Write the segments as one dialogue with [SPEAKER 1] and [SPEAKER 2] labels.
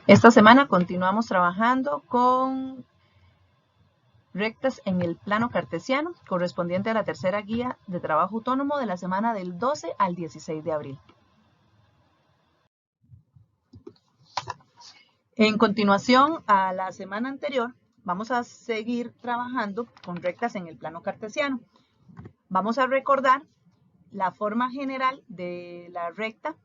[SPEAKER 1] Esta semana continuamos trabajando con rectas en el plano cartesiano, correspondiente a la tercera guía de trabajo autónomo de la semana del 12 al 16 de abril. En continuación a la semana anterior, vamos a seguir trabajando con rectas en el plano cartesiano. Vamos a recordar la forma general de la recta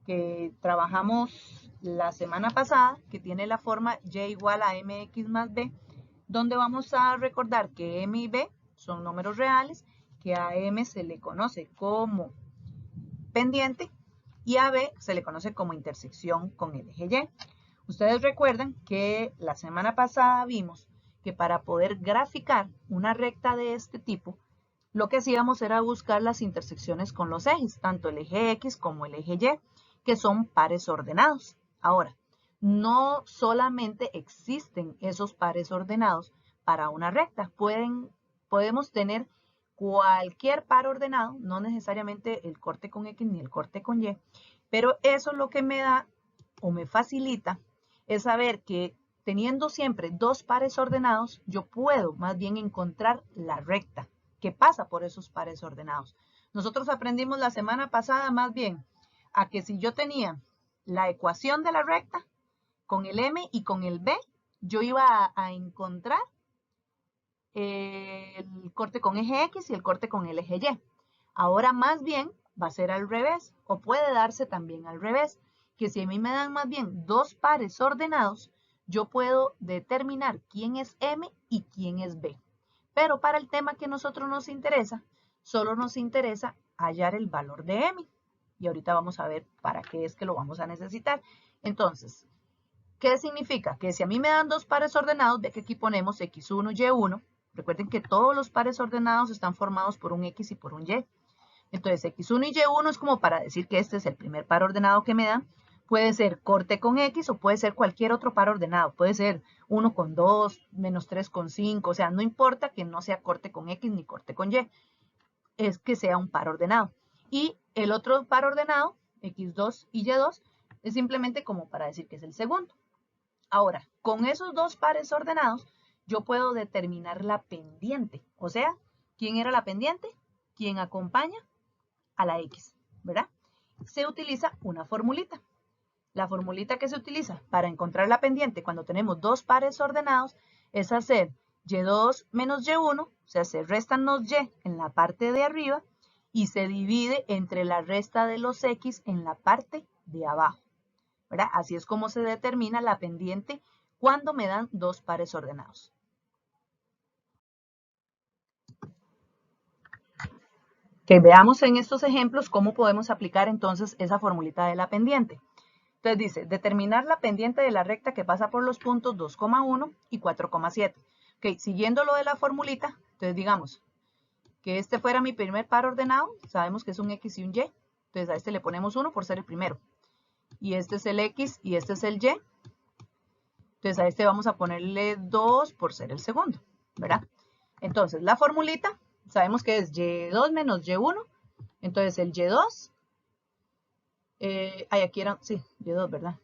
[SPEAKER 1] que trabajamos la semana pasada, que tiene la forma y igual a mx más b, donde vamos a recordar que m y b son números reales, que a m se le conoce como pendiente y a b se le conoce como intersección con el eje y. Ustedes recuerdan que la semana pasada vimos que para poder graficar una recta de este tipo, lo que hacíamos era buscar las intersecciones con los ejes, tanto el eje X como el eje Y, que son pares ordenados. Ahora, no solamente existen esos pares ordenados para una recta. Podemos tener cualquier par ordenado, no necesariamente el corte con X ni el corte con Y, pero eso lo que me da o me facilita es saber que teniendo siempre dos pares ordenados, yo puedo más bien encontrar la recta que pasa por esos pares ordenados. Nosotros aprendimos la semana pasada más bien a que si yo tenía la ecuación de la recta con el m y con el b, yo iba a encontrar el corte con eje X y el corte con el eje Y. Ahora más bien va a ser al revés, o puede darse también al revés, que si a mí me dan más bien dos pares ordenados, yo puedo determinar quién es M y quién es B. Pero para el tema que a nosotros nos interesa, solo nos interesa hallar el valor de M. Y ahorita vamos a ver para qué es que lo vamos a necesitar. Entonces, ¿qué significa? Que si a mí me dan dos pares ordenados, ve que aquí ponemos X1 y Y1. Recuerden que todos los pares ordenados están formados por un X y por un Y. Entonces, X1 y Y1 es como para decir que este es el primer par ordenado que me dan. Puede ser corte con X o puede ser cualquier otro par ordenado. Puede ser 1 con 2, menos 3 con 5. O sea, no importa que no sea corte con X ni corte con Y. Es que sea un par ordenado. Y el otro par ordenado, X2 y Y2, es simplemente como para decir que es el segundo. Ahora, con esos dos pares ordenados, yo puedo determinar la pendiente. O sea, ¿quién era la pendiente? ¿Quién acompaña a la X, ¿verdad? Se utiliza una formulita. La formulita que se utiliza para encontrar la pendiente cuando tenemos dos pares ordenados es hacer Y2 menos Y1, o sea, se restan los Y en la parte de arriba y se divide entre la resta de los X en la parte de abajo, ¿verdad? Así es como se determina la pendiente cuando me dan dos pares ordenados. Que veamos en estos ejemplos cómo podemos aplicar entonces esa formulita de la pendiente. Entonces dice, determinar la pendiente de la recta que pasa por los puntos 2,1 y 4,7. Ok, siguiendo lo de la formulita, entonces digamos que este fuera mi primer par ordenado, sabemos que es un X y un Y, entonces a este le ponemos 1 por ser el primero. Y este es el X y este es el Y, entonces a este vamos a ponerle 2 por ser el segundo, ¿verdad? Entonces la formulita, sabemos que es Y2 menos Y1, entonces el Y2, aquí era, sí, Y2, ¿verdad?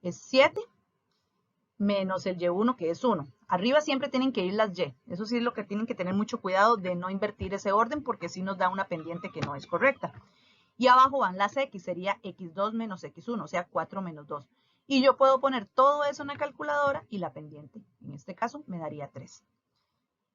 [SPEAKER 1] Es 7 menos el Y1 que es 1. Arriba siempre tienen que ir las Y. Eso sí es lo que tienen que tener mucho cuidado de no invertir ese orden porque sí nos da una pendiente que no es correcta. Y abajo van las X, sería X2 menos X1, o sea 4 menos 2. Y yo puedo poner todo eso en la calculadora y la pendiente, en este caso, me daría 3.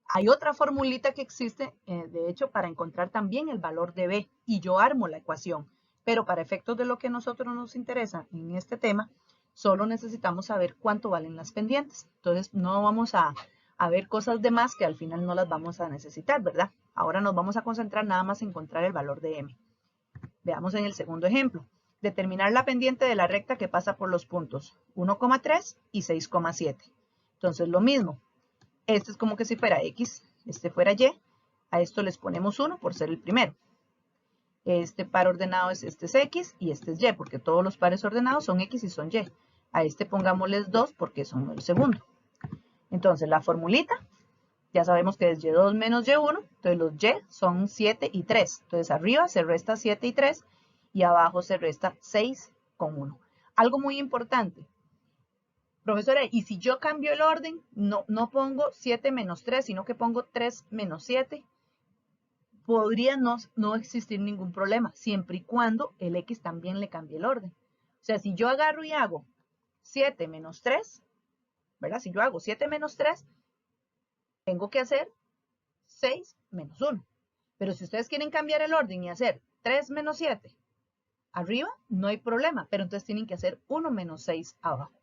[SPEAKER 1] Hay otra formulita que existe, de hecho, para encontrar también el valor de B. Y yo armo la ecuación. Pero para efectos de lo que a nosotros nos interesa en este tema, solo necesitamos saber cuánto valen las pendientes. Entonces, no vamos a ver cosas de más que al final no las vamos a necesitar, ¿verdad? Ahora nos vamos a concentrar nada más en encontrar el valor de M. Veamos en el segundo ejemplo. Determinar la pendiente de la recta que pasa por los puntos 1,3 y 6,7. Entonces, lo mismo. Este es como que si fuera X, este fuera Y. A esto les ponemos 1 por ser el primero. Este par ordenado este es X y este es Y, porque todos los pares ordenados son X y son Y. A este pongámosles 2 porque son el segundo. Entonces, la formulita, ya sabemos que es Y2 menos Y1, entonces los Y son 7 y 3. Entonces, arriba se resta 7 y 3 y abajo se resta 6 con 1. Algo muy importante, Profesora, y si yo cambio el orden, no pongo 7 menos 3, sino que pongo 3 menos 7, podría no existir ningún problema, siempre y cuando el X también le cambie el orden. O sea, si yo agarro y hago 7 menos 3, ¿verdad? Si yo hago 7 menos 3, tengo que hacer 6 menos 1. Pero si ustedes quieren cambiar el orden y hacer 3 menos 7 arriba, no hay problema, pero entonces tienen que hacer 1 menos 6 abajo,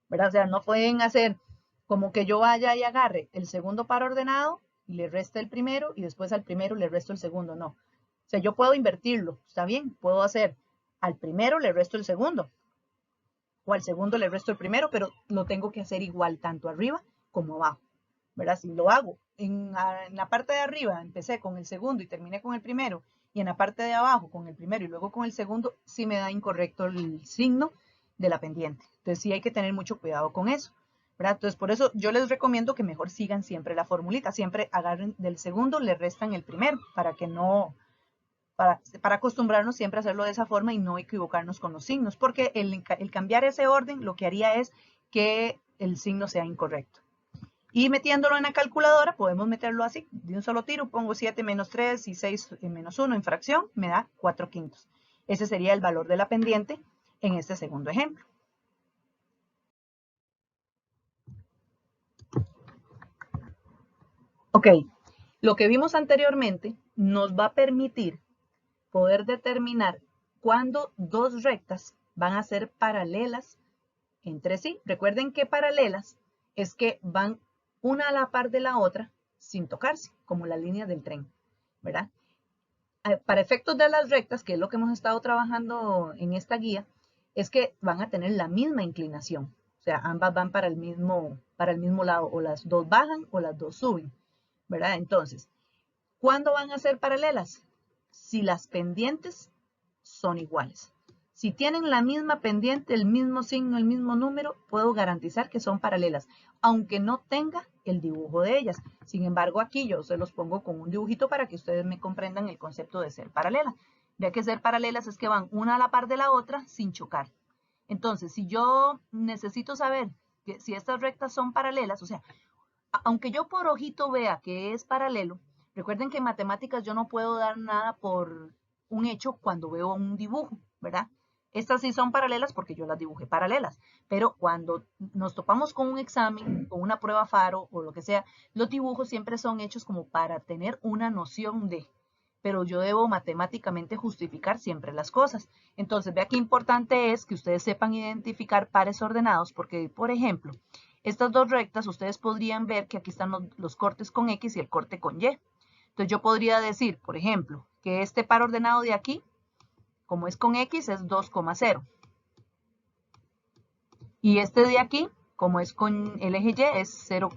[SPEAKER 1] ¿verdad? O sea, no pueden hacer como que yo vaya y agarre el segundo par ordenado y le reste el primero y después al primero le resto el segundo, no. O sea, yo puedo invertirlo, ¿está bien? Puedo hacer al primero le resto el segundo o al segundo le resto el primero, pero lo tengo que hacer igual tanto arriba como abajo, ¿verdad? Si lo hago en la parte de arriba, empecé con el segundo y terminé con el primero, y en la parte de abajo con el primero y luego con el segundo, sí me da incorrecto el signo de la pendiente. Entonces sí hay que tener mucho cuidado con eso, ¿verdad? Entonces por eso yo les recomiendo que mejor sigan siempre la formulita, siempre agarren del segundo, le restan el primero, para que no, para acostumbrarnos siempre a hacerlo de esa forma y no equivocarnos con los signos, porque el cambiar ese orden lo que haría es que el signo sea incorrecto. Y metiéndolo en la calculadora, podemos meterlo así, de un solo tiro, pongo 7 menos 3 y 6 menos 1 en fracción, me da 4/5. Ese sería el valor de la pendiente en este segundo ejemplo. Ok, lo que vimos anteriormente nos va a permitir poder determinar cuándo dos rectas van a ser paralelas entre sí. Recuerden que paralelas es que van una a la par de la otra sin tocarse, como la línea del tren, ¿verdad? Para efectos de las rectas, que es lo que hemos estado trabajando en esta guía, es que van a tener la misma inclinación. O sea, ambas van para el mismo lado, o las dos bajan o las dos suben, ¿verdad? Entonces, ¿cuándo van a ser paralelas? Si las pendientes son iguales. Si tienen la misma pendiente, el mismo signo, el mismo número, puedo garantizar que son paralelas, aunque no tenga el dibujo de ellas. Sin embargo, aquí yo se los pongo con un dibujito para que ustedes me comprendan el concepto de ser paralela. Ya que ser paralelas es que van una a la par de la otra sin chocar. Entonces, si yo necesito saber que si estas rectas son paralelas, o sea, aunque yo por ojito vea que es paralelo, recuerden que en matemáticas yo no puedo dar nada por un hecho cuando veo un dibujo, ¿verdad? Estas sí son paralelas porque yo las dibujé paralelas, pero cuando nos topamos con un examen, con una prueba faro o lo que sea, los dibujos siempre son hechos como para tener una noción de, pero yo debo matemáticamente justificar siempre las cosas. Entonces, vea qué importante es que ustedes sepan identificar pares ordenados porque, por ejemplo, estas dos rectas, ustedes podrían ver que aquí están los cortes con X y el corte con Y. Entonces yo podría decir, por ejemplo, que este par ordenado de aquí, como es con X, es 2,0. Y este de aquí, como es con el eje Y, es 0,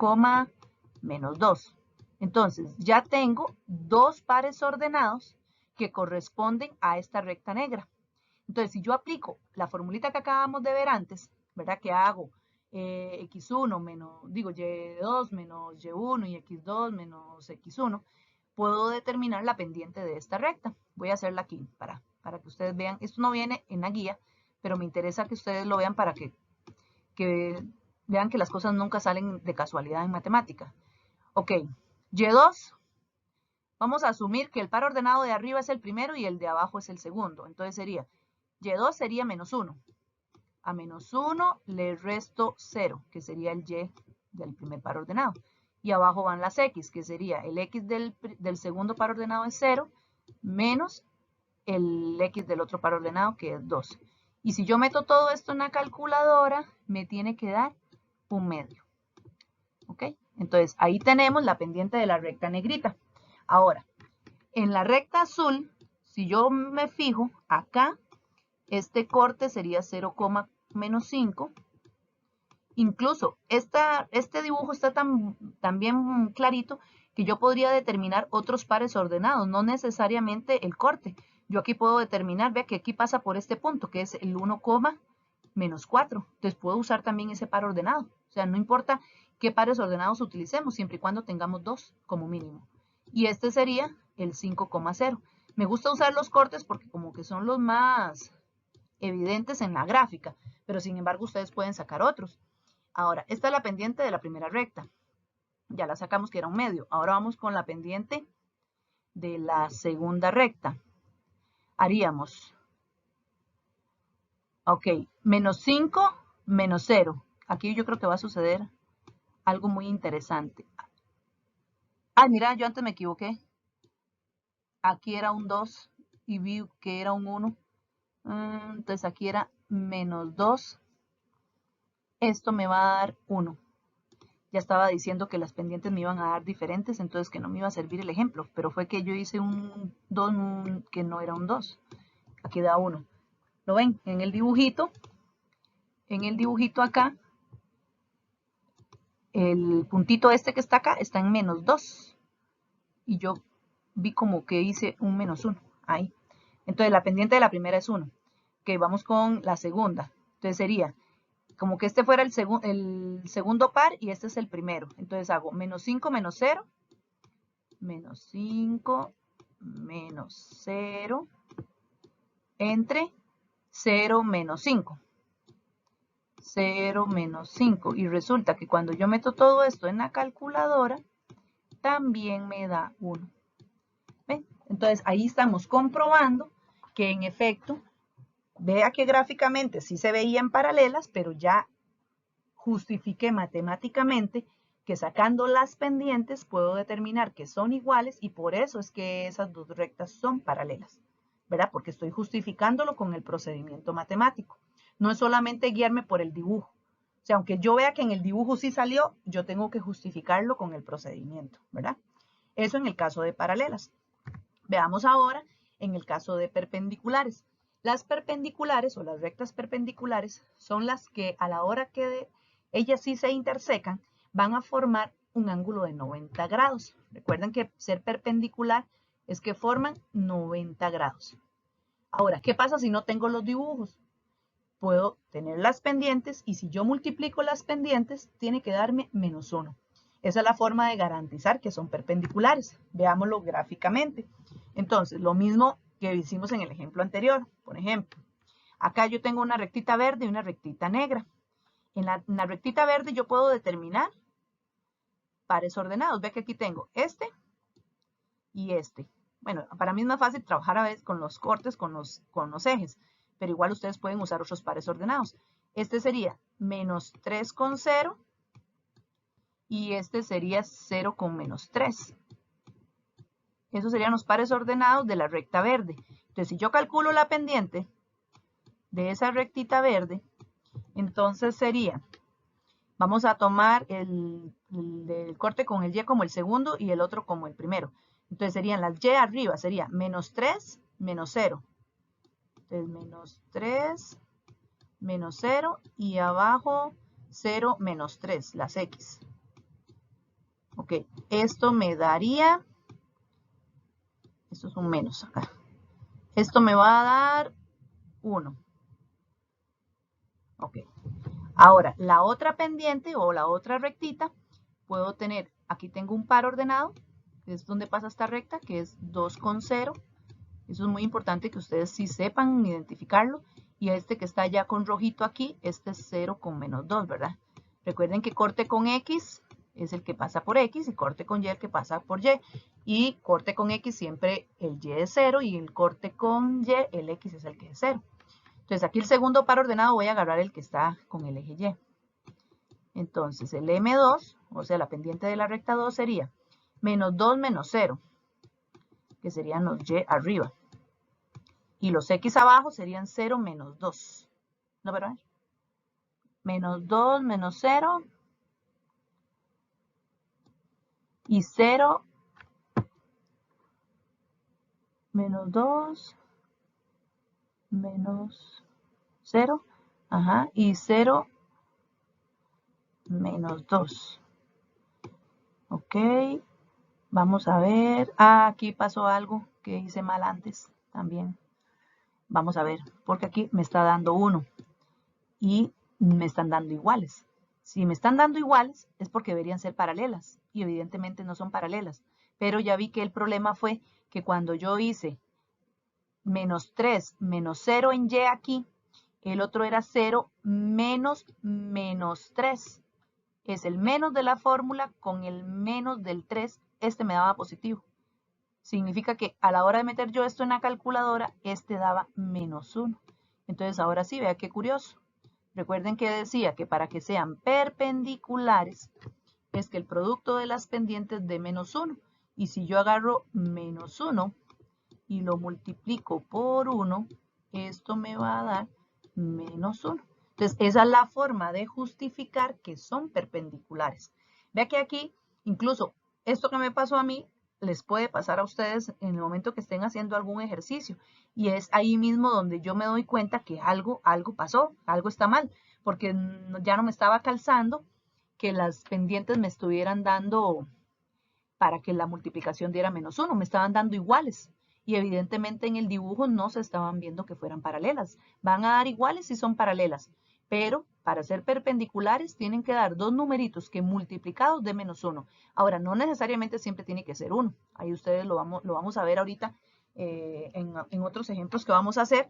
[SPEAKER 1] menos 2. Entonces ya tengo dos pares ordenados que corresponden a esta recta negra. Entonces si yo aplico la formulita que acabamos de ver antes, ¿verdad? Que hago x1 menos, digo, y2 menos y1 y x2 menos x1, puedo determinar la pendiente de esta recta. Voy a hacerla aquí para que ustedes vean. Esto no viene en la guía, pero me interesa que ustedes lo vean para que vean que las cosas nunca salen de casualidad en matemática. Ok, y2, vamos a asumir que el par ordenado de arriba es el primero y el de abajo es el segundo. Entonces sería, y2 sería menos 1. A menos 1 le resto 0, que sería el y del primer par ordenado. Y abajo van las x, que sería el x del segundo par ordenado es 0, menos el x del otro par ordenado, que es 2. Y si yo meto todo esto en la calculadora, me tiene que dar 1/2. ¿Ok? Entonces, ahí tenemos la pendiente de la recta negrita. Ahora, en la recta azul, si yo me fijo, acá, este corte sería 0, menos 5. Incluso este dibujo está tan bien clarito que yo podría determinar otros pares ordenados, no necesariamente el corte. Yo aquí puedo determinar, vea que aquí pasa por este punto, que es el 1, menos 4. Entonces puedo usar también ese par ordenado. O sea, no importa qué pares ordenados utilicemos, siempre y cuando tengamos 2 como mínimo. Y este sería el 5,0. Me gusta usar los cortes porque como que son los más evidentes en la gráfica, pero sin embargo ustedes pueden sacar otros. Ahora, esta es la pendiente de la primera recta. Ya la sacamos que era un medio. Ahora vamos con la pendiente de la segunda recta. Haríamos, ok, menos 5, menos 0. Aquí yo creo que va a suceder algo muy interesante. Ay, mira, yo antes me equivoqué. Aquí era un 2 y vi que era un 1. Entonces aquí era menos 2. Esto me va a dar 1. Ya estaba diciendo que las pendientes me iban a dar diferentes, entonces que no me iba a servir el ejemplo. Pero fue que yo hice un 2 que no era un 2. Aquí da 1. ¿Lo ven? En el dibujito acá, el puntito este que está acá está en menos 2. Y yo vi como que hice un menos 1. Ahí. Entonces la pendiente de la primera es 1. Ok, vamos con la segunda. Entonces sería como que este fuera el segundo par y este es el primero. Entonces hago menos 5 menos 0. Menos 5 menos 0 entre 0 menos 5. 0 menos 5. Y resulta que cuando yo meto todo esto en la calculadora, también me da 1. ¿Ven? Entonces ahí estamos comprobando que en efecto, vea que gráficamente sí se veían paralelas, pero ya justifiqué matemáticamente que sacando las pendientes puedo determinar que son iguales y por eso es que esas dos rectas son paralelas, ¿verdad? Porque estoy justificándolo con el procedimiento matemático. No es solamente guiarme por el dibujo. O sea, aunque yo vea que en el dibujo sí salió, yo tengo que justificarlo con el procedimiento, ¿verdad? Eso en el caso de paralelas. Veamos ahora en el caso de perpendiculares. Las perpendiculares o las rectas perpendiculares son las que a la hora que ellas sí se intersecan, van a formar un ángulo de 90 grados. Recuerden que ser perpendicular es que forman 90 grados. Ahora, ¿qué pasa si no tengo los dibujos? Puedo tener las pendientes y si yo multiplico las pendientes, tiene que darme menos 1. Esa es la forma de garantizar que son perpendiculares. Veámoslo gráficamente. Entonces, lo mismo que hicimos en el ejemplo anterior. Por ejemplo, acá yo tengo una rectita verde y una rectita negra. En la rectita verde yo puedo determinar pares ordenados. Ve que aquí tengo este y este. Bueno, para mí es más fácil trabajar a veces con los cortes, con los ejes, pero igual ustedes pueden usar otros pares ordenados. Este sería menos 3 con 0 y este sería 0 con menos 3. Esos serían los pares ordenados de la recta verde. Entonces, si yo calculo la pendiente de esa rectita verde, entonces sería, vamos a tomar el corte con el Y como el segundo y el otro como el primero. Entonces serían las Y arriba, sería menos 3, menos 0. Entonces menos 3, menos 0 y abajo 0, menos 3, las X. Ok, esto me daría, esto es un menos acá. Esto me va a dar 1. Ok. Ahora, la otra pendiente o la otra rectita, puedo tener, aquí tengo un par ordenado, que es donde pasa esta recta, que es 2 con 0. Eso es muy importante que ustedes sí sepan identificarlo. Y este que está ya con rojito aquí, este es 0 con menos 2, ¿verdad? Recuerden que corte con X es el que pasa por X y corte con Y el que pasa por Y. Y corte con X siempre el Y es 0 y el corte con Y el X es el que es 0. Entonces aquí el segundo par ordenado voy a agarrar el que está con el eje Y. Entonces el M2, o sea la pendiente de la recta 2 sería menos 2 menos 0, que serían los Y arriba. Y los X abajo serían 0 menos 2. No, pero menos 2 menos 0 y 0 menos 2 menos 0. Ajá, y 0 menos 2. Ok, vamos a ver. Ah, aquí pasó algo que hice mal antes también. Vamos a ver, porque aquí me está dando 1 y me están dando iguales. Si me están dando iguales es porque deberían ser paralelas y evidentemente no son paralelas. Pero ya vi que el problema fue que cuando yo hice menos 3 menos 0 en Y aquí, el otro era 0 menos 3. es el menos de la fórmula con el menos del 3, este me daba positivo. Significa que a la hora de meter yo esto en la calculadora, este daba menos 1. Entonces ahora sí, vea qué curioso. Recuerden que decía que para que sean perpendiculares, es que el producto de las pendientes de menos 1. Y si yo agarro menos 1 y lo multiplico por 1, esto me va a dar menos 1. Entonces, esa es la forma de justificar que son perpendiculares. Vea que aquí, incluso esto que me pasó a mí, les puede pasar a ustedes en el momento que estén haciendo algún ejercicio. Y es ahí mismo donde yo me doy cuenta que algo pasó, algo está mal, porque ya no me estaba calzando que las pendientes me estuvieran dando para que la multiplicación diera menos 1, me estaban dando iguales. Y evidentemente en el dibujo no se estaban viendo que fueran paralelas. Van a dar iguales si son paralelas, pero para ser perpendiculares tienen que dar dos numeritos que multiplicados de menos 1. Ahora, no necesariamente siempre tiene que ser 1. Ahí ustedes lo vamos a ver ahorita en otros ejemplos que vamos a hacer,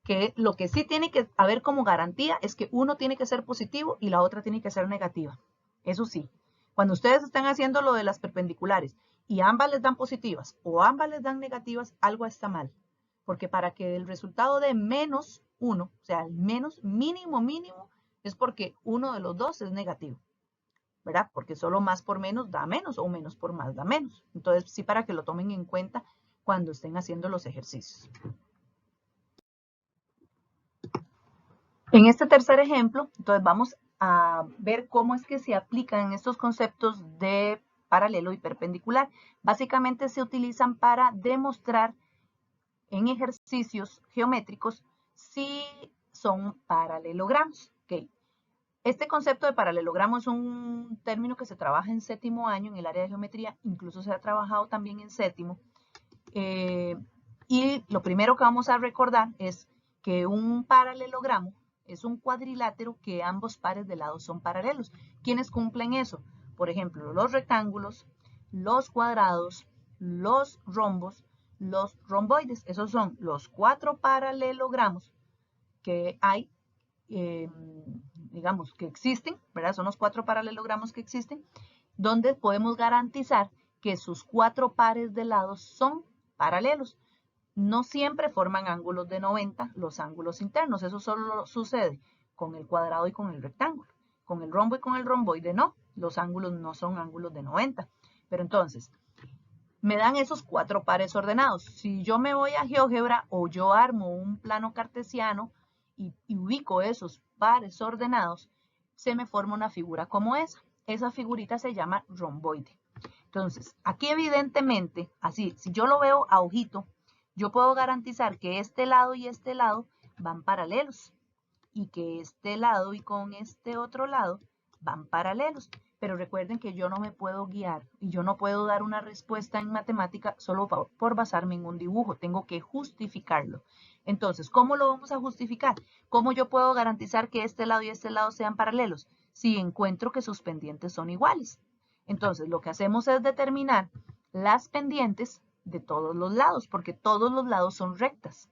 [SPEAKER 1] que lo que sí tiene que haber como garantía es que uno tiene que ser positivo y la otra tiene que ser negativa. Eso sí, cuando ustedes están haciendo lo de las perpendiculares y ambas les dan positivas o ambas les dan negativas, algo está mal. Porque para que el resultado de menos 1, o sea, el menos mínimo, es porque uno de los dos es negativo, ¿verdad? Porque solo más por menos da menos o menos por más da menos. Entonces, sí, para que lo tomen en cuenta cuando estén haciendo los ejercicios. En este tercer ejemplo, entonces vamos a ver cómo es que se aplican estos conceptos de paralelo y perpendicular. Básicamente se utilizan para demostrar en ejercicios geométricos si son paralelogramos. Okay. Este concepto de paralelogramo es un término que se trabaja en séptimo año en el área de geometría, incluso se ha trabajado también en séptimo. Y lo primero que vamos a recordar es que un paralelogramo es un cuadrilátero que ambos pares de lados son paralelos. ¿Quiénes cumplen eso? Por ejemplo, los rectángulos, los cuadrados, los rombos, los romboides. Esos son los 4 paralelogramos que hay, digamos, que existen, ¿verdad? Son los 4 paralelogramos que existen, donde podemos garantizar que sus 4 pares de lados son paralelos. No siempre forman ángulos de 90 los ángulos internos. Eso solo sucede con el cuadrado y con el rectángulo. Con el rombo y con el romboide no. Los ángulos no son ángulos de 90. Pero entonces, me dan esos 4 pares ordenados. Si yo me voy a GeoGebra o yo armo un plano cartesiano y ubico esos pares ordenados, se me forma una figura como esa. Esa figurita se llama romboide. Entonces, aquí evidentemente, así, si yo lo veo a ojito, yo puedo garantizar que este lado y este lado van paralelos y que este lado y con este otro lado van paralelos. Pero recuerden que yo no me puedo guiar y yo no puedo dar una respuesta en matemática solo por basarme en un dibujo. Tengo que justificarlo. Entonces, ¿cómo lo vamos a justificar? ¿Cómo yo puedo garantizar que este lado y este lado sean paralelos? Si encuentro que sus pendientes son iguales. Entonces, lo que hacemos es determinar las pendientes de todos los lados, porque todos los lados son rectas.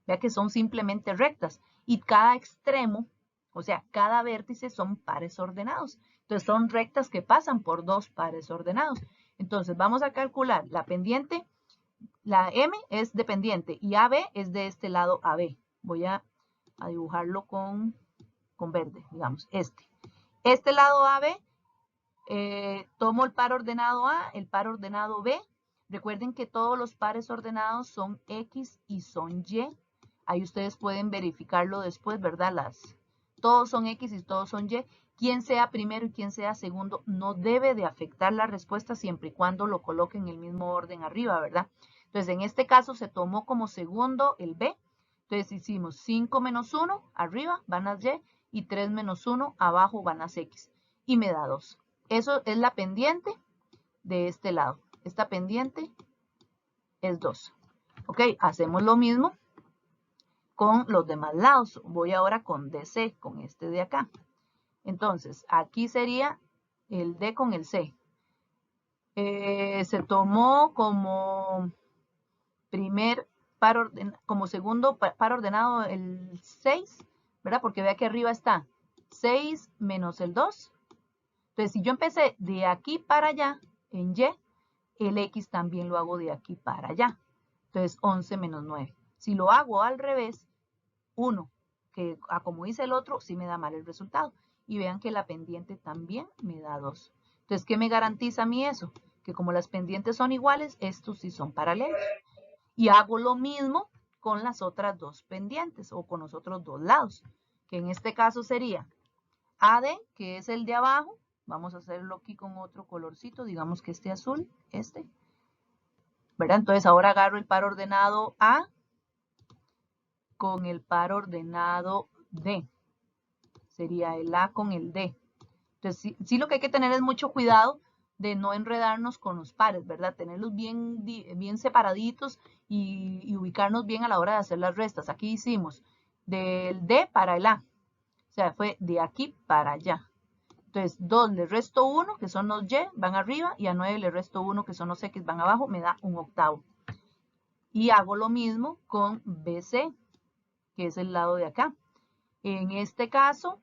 [SPEAKER 1] Vea que son simplemente rectas y cada extremo, o sea, cada vértice son pares ordenados. Entonces, son rectas que pasan por dos pares ordenados. Entonces, vamos a calcular la pendiente, la M es de pendiente y AB es de este lado AB. Voy a dibujarlo con verde, digamos, este. Este lado AB, tomo el par ordenado A, el par ordenado B. Recuerden que todos los pares ordenados son X y son Y. Ahí ustedes pueden verificarlo después, ¿verdad? Todos son X y todos son Y. Quien sea primero y quien sea segundo no debe de afectar la respuesta siempre y cuando lo coloquen en el mismo orden arriba, ¿verdad? Entonces, en este caso se tomó como segundo el B. Entonces, hicimos 5 menos 1, arriba van las Y, y 3 menos 1, abajo van las X. Y me da 2. Eso es la pendiente de este lado. Esta pendiente es 2. Ok, hacemos lo mismo con los demás lados. Voy ahora con DC, con este de acá. Entonces, aquí sería el D con el C. Se tomó como primer par como segundo par ordenado el 6, ¿verdad? Porque vea que arriba está 6 menos el 2 Entonces, si yo empecé de aquí para allá en Y, el X también lo hago de aquí para allá. Entonces, 11 menos 9. Si lo hago al revés, 1, que como dice el otro, sí me da mal el resultado. Y vean que la pendiente también me da 2. Entonces, ¿qué me garantiza a mí eso? Que como las pendientes son iguales, estos sí son paralelos. Y hago lo mismo con las otras dos pendientes o con los otros dos lados, que en este caso sería AD, que es el de abajo. Vamos a hacerlo aquí con otro colorcito, digamos que este azul, ¿verdad? Entonces ahora agarro el par ordenado A con el par ordenado D. Sería el A con el D. Entonces, sí lo que hay que tener es mucho cuidado de no enredarnos con los pares, ¿verdad? Tenerlos bien separaditos y ubicarnos bien a la hora de hacer las restas. Aquí hicimos del D para el A. O sea, fue de aquí para allá. Entonces, 2 le resto 1, que son los Y, van arriba, y a 9 le resto 1, que son los X, van abajo, me da un octavo. Y hago lo mismo con BC, que es el lado de acá. En este caso,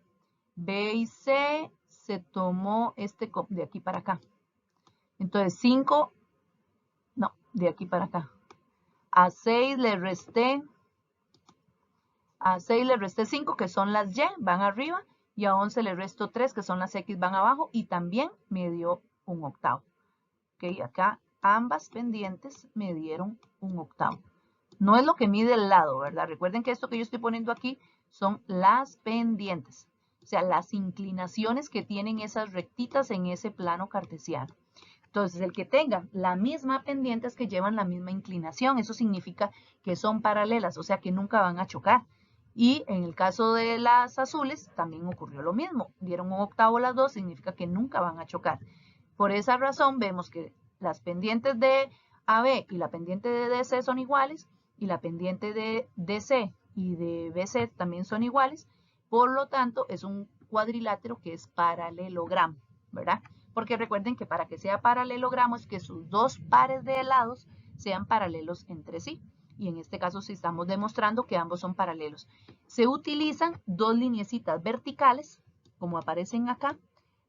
[SPEAKER 1] B y C se tomó de aquí para acá. Entonces 5, no, de aquí para acá. A 6 le resté 5, que son las Y, van arriba, y a 11 le resto 3, que son las X, van abajo, y también me dio un octavo. Ok, acá ambas pendientes me dieron un octavo. No es lo que mide el lado, ¿verdad? Recuerden que esto que yo estoy poniendo aquí son las pendientes. O sea, las inclinaciones que tienen esas rectitas en ese plano cartesiano. Entonces, el que tenga la misma pendiente es que llevan la misma inclinación. Eso significa que son paralelas, o sea que nunca van a chocar. Y en el caso de las azules también ocurrió lo mismo. Dieron un octavo las dos, significa que nunca van a chocar. Por esa razón vemos que las pendientes de AB y la pendiente de DC son iguales y la pendiente de DC y de BC también son iguales. Por lo tanto, es un cuadrilátero que es paralelogramo, ¿verdad? Porque recuerden que para que sea paralelogramo es que sus dos pares de lados sean paralelos entre sí. Y en este caso sí estamos demostrando que ambos son paralelos. Se utilizan dos lineecitas verticales, como aparecen acá,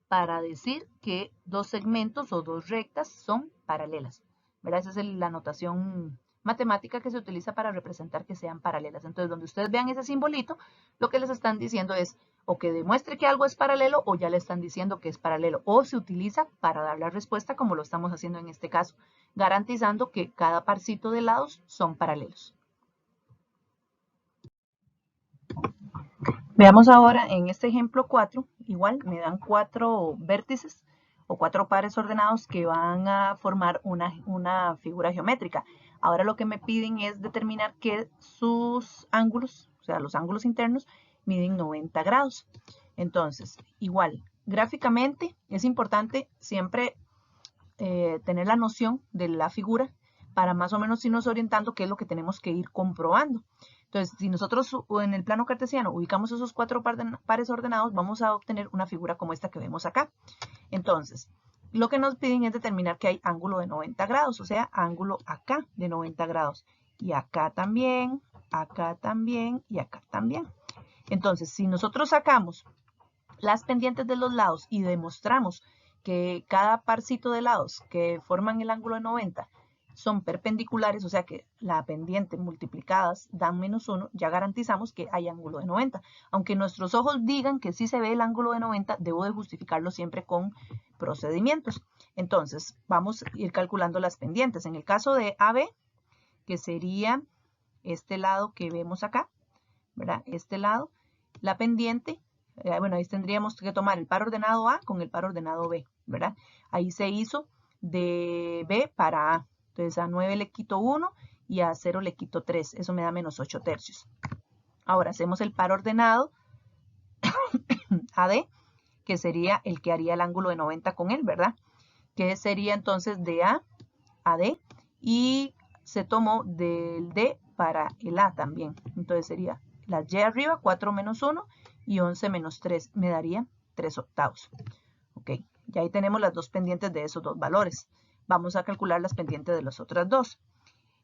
[SPEAKER 1] para decir que dos segmentos o dos rectas son paralelas, ¿verdad? Esa es la notación matemática que se utiliza para representar que sean paralelas. Entonces, donde ustedes vean ese simbolito, lo que les están diciendo es o que demuestre que algo es paralelo o ya le están diciendo que es paralelo. O se utiliza para dar la respuesta como lo estamos haciendo en este caso, garantizando que cada parcito de lados son paralelos. Veamos ahora en este ejemplo 4, igual me dan 4 vértices o 4 pares ordenados que van a formar una figura geométrica. Ahora lo que me piden es determinar que sus ángulos, o sea, los ángulos internos, miden 90 grados. Entonces, igual, gráficamente es importante siempre tener la noción de la figura para más o menos irnos orientando qué es lo que tenemos que ir comprobando. Entonces, si nosotros en el plano cartesiano ubicamos esos 4 pares ordenados, vamos a obtener una figura como esta que vemos acá. Entonces, lo que nos piden es determinar que hay ángulo de 90 grados, o sea, ángulo acá de 90 grados. Y acá también, y acá también. Entonces, si nosotros sacamos las pendientes de los lados y demostramos que cada parcito de lados que forman el ángulo de 90 son perpendiculares, o sea que la pendiente multiplicadas dan menos 1, ya garantizamos que hay ángulo de 90. Aunque nuestros ojos digan que sí se ve el ángulo de 90, debo de justificarlo siempre con procedimientos. Entonces, vamos a ir calculando las pendientes. En el caso de AB, que sería este lado que vemos acá, ¿verdad? Este lado, la pendiente, bueno, ahí tendríamos que tomar el par ordenado A con el par ordenado B, ¿verdad? Ahí se hizo de B para A. Entonces a 9 le quito 1 y a 0 le quito 3. Eso me da menos 8 tercios. Ahora hacemos el par ordenado AD, que sería el que haría el ángulo de 90 con él, ¿verdad? Que sería entonces de A a D y se tomó del D para el A también. Entonces sería las Y arriba, 4 menos 1 y 11 menos 3 me daría 3 octavos. Ok, ya ahí tenemos las dos pendientes de esos dos valores. Vamos a calcular las pendientes de las otras dos.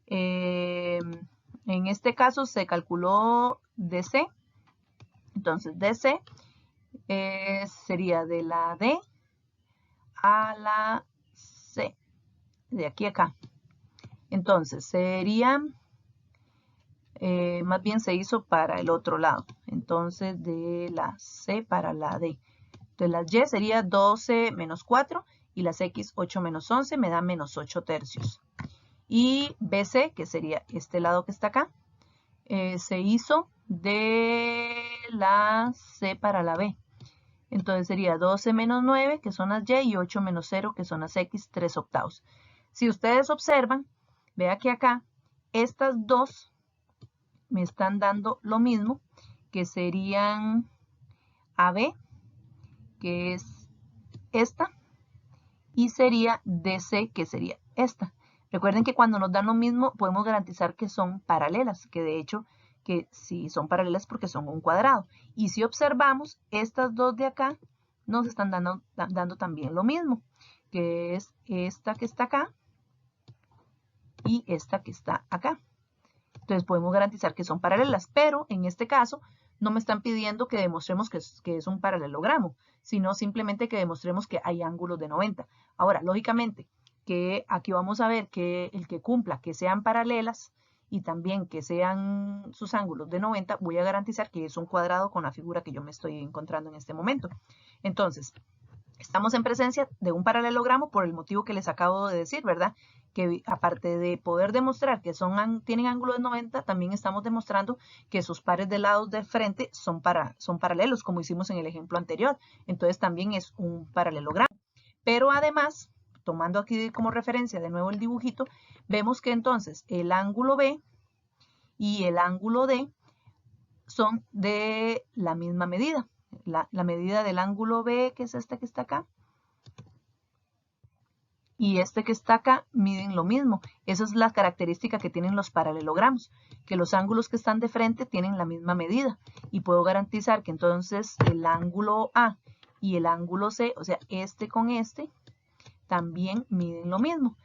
[SPEAKER 1] En este caso se calculó DC. Entonces DC sería de la D a la C, de aquí a acá. Entonces sería, más bien se hizo para el otro lado. Entonces de la C para la D. Entonces las Y sería 12 menos 4 y las X 8 menos 11 me da menos 8 tercios. Y BC, que sería este lado que está acá, se hizo de la C para la B. Entonces sería 12 menos 9, que son las Y, y 8 menos 0, que son las X, 3 octavos. Si ustedes observan, vea que acá estas dos me están dando lo mismo, que serían AB, que es esta, y sería DC, que sería esta. Recuerden que cuando nos dan lo mismo podemos garantizar que son paralelas, que de hecho que sí son paralelas porque son un cuadrado. Y si observamos, estas dos de acá nos están dando también lo mismo, que es esta que está acá y esta que está acá. Entonces podemos garantizar que son paralelas, pero en este caso no me están pidiendo que demostremos que es un paralelogramo, sino simplemente que demostremos que hay ángulos de 90. Ahora, lógicamente, que aquí vamos a ver que el que cumpla que sean paralelas y también que sean sus ángulos de 90, voy a garantizar que es un cuadrado con la figura que yo me estoy encontrando en este momento. Entonces, estamos en presencia de un paralelogramo por el motivo que les acabo de decir, ¿verdad? Que aparte de poder demostrar que tienen ángulo de 90, también estamos demostrando que sus pares de lados de frente son paralelos, como hicimos en el ejemplo anterior. Entonces también es un paralelogramo. Pero además, tomando aquí como referencia de nuevo el dibujito, vemos que entonces el ángulo B y el ángulo D son de la misma medida. La medida del ángulo B, que es este que está acá, y este que está acá miden lo mismo. Esa es la característica que tienen los paralelogramos, que los ángulos que están de frente tienen la misma medida. Y puedo garantizar que entonces el ángulo A y el ángulo C, o sea, este con este, también miden lo mismo.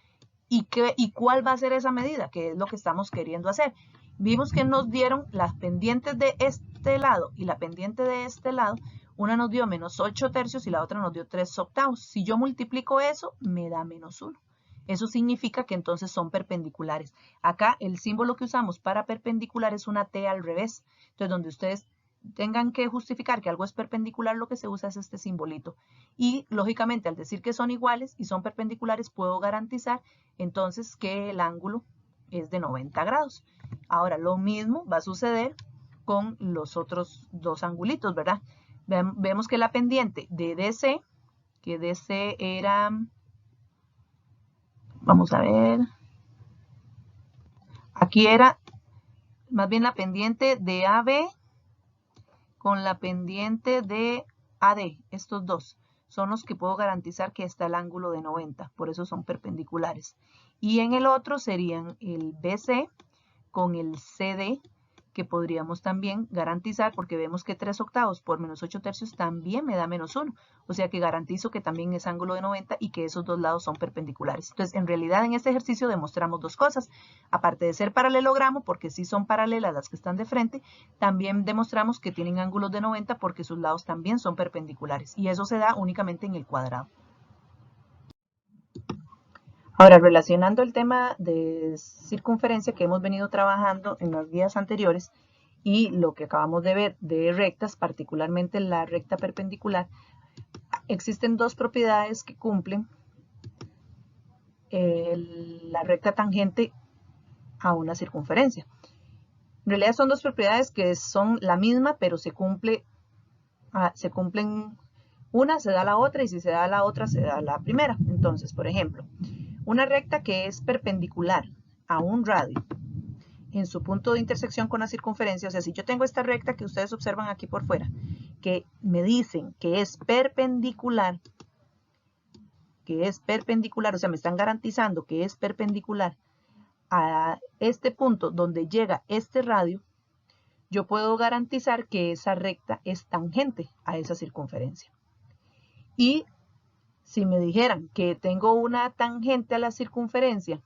[SPEAKER 1] ¿Y cuál va a ser esa medida? Que es lo que estamos queriendo hacer. Vimos que nos dieron las pendientes de este lado y la pendiente de este lado. Una nos dio menos 8 tercios y la otra nos dio 3 octavos. Si yo multiplico eso, me da menos 1. Eso significa que entonces son perpendiculares. Acá el símbolo que usamos para perpendicular es una T al revés. Entonces, donde ustedes tengan que justificar que algo es perpendicular, lo que se usa es este simbolito. Y lógicamente, al decir que son iguales y son perpendiculares, puedo garantizar entonces que el ángulo es de 90 grados. Ahora, lo mismo va a suceder con los otros dos angulitos, ¿verdad? Vemos que la pendiente de DC, que DC era, vamos a ver, aquí era más bien la pendiente de AB con la pendiente de AD, estos dos son los que puedo garantizar que está el ángulo de 90, por eso son perpendiculares. Y en el otro serían el BC con el CD, que podríamos también garantizar, porque vemos que 3 octavos por menos 8 tercios también me da menos 1. O sea que garantizo que también es ángulo de 90 y que esos dos lados son perpendiculares. Entonces, en realidad, en este ejercicio demostramos dos cosas. Aparte de ser paralelogramo, porque sí son paralelas las que están de frente, también demostramos que tienen ángulos de 90 porque sus lados también son perpendiculares. Y eso se da únicamente en el cuadrado. Ahora, relacionando el tema de circunferencia que hemos venido trabajando en las guías anteriores y lo que acabamos de ver de rectas, particularmente la recta perpendicular, existen dos propiedades que cumplen la recta tangente a una circunferencia. En realidad son dos propiedades que son la misma, pero se cumplen una, se da la otra, y si se da la otra, se da la primera. Entonces, por ejemplo, una recta que es perpendicular a un radio en su punto de intersección con la circunferencia, o sea, si yo tengo esta recta que ustedes observan aquí por fuera, que me dicen que es perpendicular, o sea, me están garantizando que es perpendicular a este punto donde llega este radio, yo puedo garantizar que esa recta es tangente a esa circunferencia. Y si me dijeran que tengo una tangente a la circunferencia,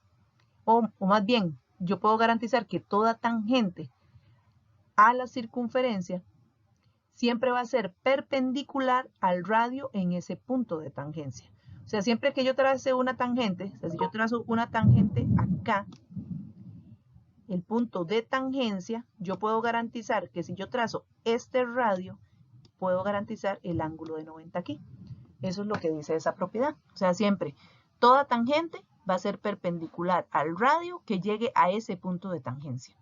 [SPEAKER 1] o más bien, yo puedo garantizar que toda tangente a la circunferencia siempre va a ser perpendicular al radio en ese punto de tangencia. O sea, siempre que yo trace una tangente, o sea, si yo trazo una tangente acá, el punto de tangencia, yo puedo garantizar que si yo trazo este radio, puedo garantizar el ángulo de 90 aquí. Eso es lo que dice esa propiedad. O sea, siempre, toda tangente va a ser perpendicular al radio que llegue a ese punto de tangencia.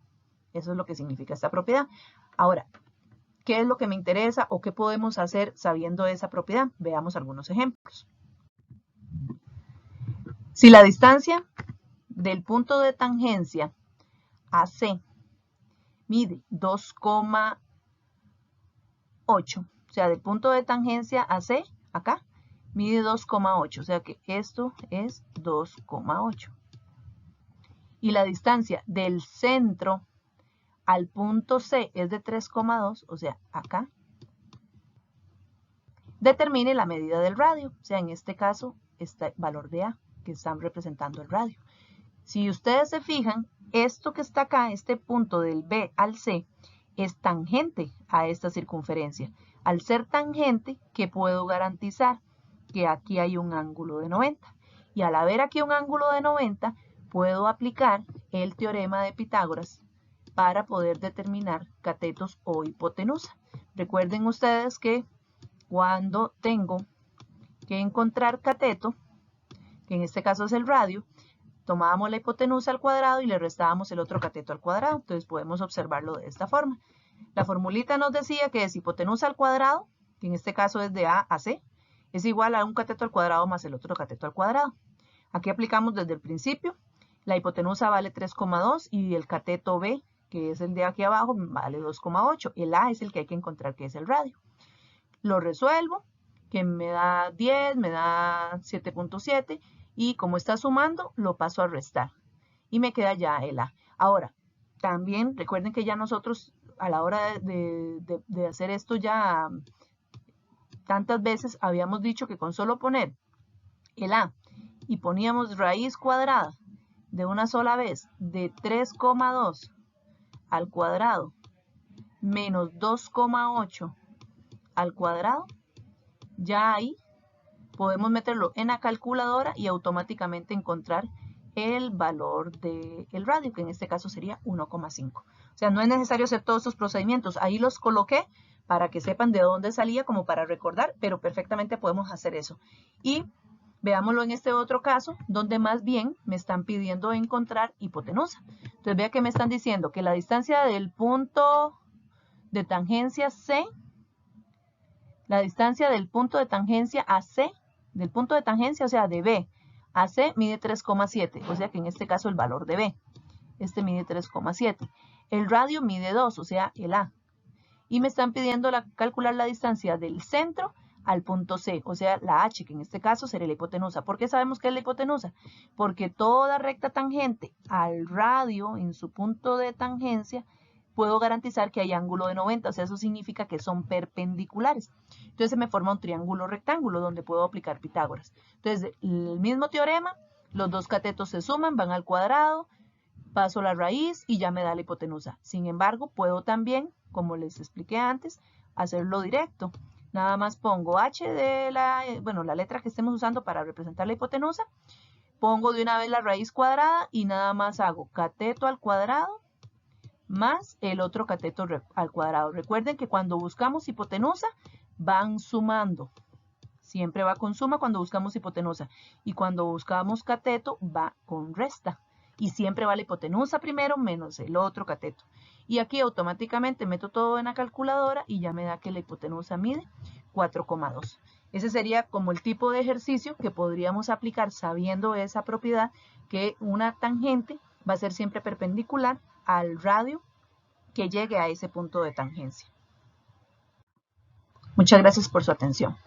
[SPEAKER 1] Eso es lo que significa esta propiedad. Ahora, ¿qué es lo que me interesa o qué podemos hacer sabiendo esa propiedad? Veamos algunos ejemplos. Si la distancia del punto de tangencia a C mide 2,8, o sea, del punto de tangencia a C, acá, mide 2,8, o sea que esto es 2,8. Y la distancia del centro al punto C es de 3,2, o sea, acá, determine la medida del radio, o sea, en este caso, este valor de A, que están representando el radio. Si ustedes se fijan, esto que está acá, este punto del B al C, es tangente a esta circunferencia. Al ser tangente, ¿qué puedo garantizar? Que aquí hay un ángulo de 90. Y al haber aquí un ángulo de 90, puedo aplicar el teorema de Pitágoras para poder determinar catetos o hipotenusa. Recuerden ustedes que cuando tengo que encontrar cateto, que en este caso es el radio, tomábamos la hipotenusa al cuadrado y le restábamos el otro cateto al cuadrado. Entonces podemos observarlo de esta forma. La formulita nos decía que es hipotenusa al cuadrado, que en este caso es de A a C, es igual a un cateto al cuadrado más el otro cateto al cuadrado. Aquí aplicamos desde el principio. La hipotenusa vale 3,2 y el cateto B, que es el de aquí abajo, vale 2,8. El A es el que hay que encontrar, que es el radio. Lo resuelvo, que me da 10, me da 7,7 y como está sumando, lo paso a restar y me queda ya el A. Ahora, también recuerden que ya nosotros a la hora de hacer esto ya tantas veces habíamos dicho que con solo poner el A y poníamos raíz cuadrada de una sola vez de 3,2 al cuadrado menos 2,8 al cuadrado, ya ahí podemos meterlo en la calculadora y automáticamente encontrar el valor del radio, que en este caso sería 1,5. O sea, no es necesario hacer todos estos procedimientos. Ahí los coloqué para que sepan de dónde salía, como para recordar, pero perfectamente podemos hacer eso. Y veámoslo en este otro caso, donde más bien me están pidiendo encontrar hipotenusa. Entonces, vea que me están diciendo que la distancia del punto de tangencia C, la distancia del punto de tangencia a C, del punto de tangencia, o sea, de B a C, mide 3,7. O sea que en este caso el valor de B, este mide 3,7. El radio mide 2, o sea, el A. Y me están pidiendo calcular la distancia del centro al punto C, o sea, la H, que en este caso sería la hipotenusa. ¿Por qué sabemos que es la hipotenusa? Porque toda recta tangente al radio en su punto de tangencia, puedo garantizar que hay ángulo de 90, o sea, eso significa que son perpendiculares. Entonces se me forma un triángulo rectángulo donde puedo aplicar Pitágoras. Entonces, el mismo teorema, los dos catetos se suman, van al cuadrado, paso la raíz y ya me da la hipotenusa. Sin embargo, puedo también, como les expliqué antes, hacerlo directo. Nada más pongo h de la letra que estemos usando para representar la hipotenusa, pongo de una vez la raíz cuadrada y nada más hago cateto al cuadrado más el otro cateto al cuadrado. Recuerden que cuando buscamos hipotenusa, van sumando. Siempre va con suma cuando buscamos hipotenusa. Y cuando buscamos cateto, va con resta. Y siempre va la hipotenusa primero menos el otro cateto. Y aquí automáticamente meto todo en la calculadora y ya me da que la hipotenusa mide 4,2. Ese sería como el tipo de ejercicio que podríamos aplicar sabiendo esa propiedad, que una tangente va a ser siempre perpendicular al radio que llegue a ese punto de tangencia. Muchas gracias por su atención.